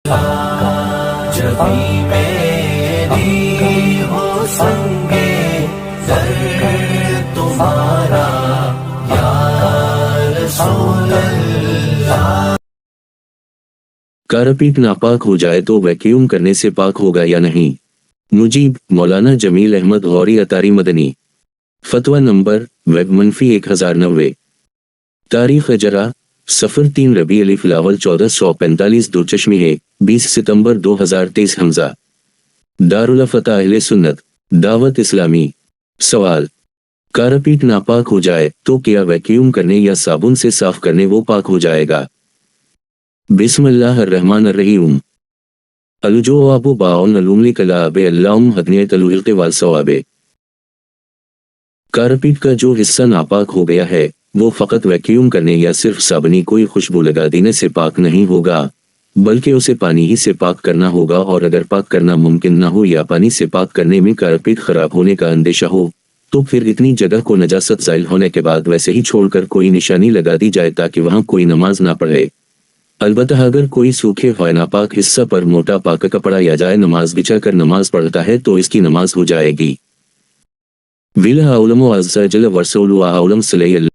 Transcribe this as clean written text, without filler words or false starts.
جب بھی میری ہو سنگے در تمہارا یا رسول اللہ۔ کارپیٹ ناپاک ہو جائے تو ویکیوم کرنے سے پاک ہوگا یا نہیں؟ مجیب: مولانا جمیل احمد غوری اطاری مدنی۔ فتویٰ نمبر ویب -1090۔ تاریخ اجرا: 03 ربیع الاول 1445 دوچشمی ہے 20 ستمبر 2023 حمزہ۔ دارالفتح اہل سنت دعوت اسلامی۔ سوال: کارپیٹ ناپاک ہو جائے تو کیا ویکیوم کرنے یا صابن سے صاف کرنے وہ پاک ہو جائے گا؟ بسم اللہ الرحمن الرحیم۔ الجواب باعن العلوم کلاب اللہم ہدنیت الحلق والصواب۔ کارپیٹ کا جو حصہ ناپاک ہو گیا ہے وہ فقط ویکیوم کرنے یا صرف صابنی کوئی خوشبو لگا دینے سے پاک نہیں ہوگا، بلکہ اسے پانی ہی سے پاک کرنا ہوگا، اور اگر پاک کرنا ممکن نہ ہو یا پانی سے پاک کرنے میں کارپیٹ خراب ہونے کا اندیشہ ہو تو پھر اتنی جگہ کو نجاست زائل ہونے کے بعد ویسے ہی چھوڑ کر کوئی نشانی لگا دی جائے تاکہ وہاں کوئی نماز نہ پڑھے۔ البتہ اگر کوئی سوکھے ہوئے ناپاک حصہ پر موٹا پاک کپڑا یا جائے نماز بچھا کر نماز پڑھتا ہے تو اس کی نماز ہو جائے گی۔ ویلہ اولم عز جل ورسولہ اولم صلی اللہ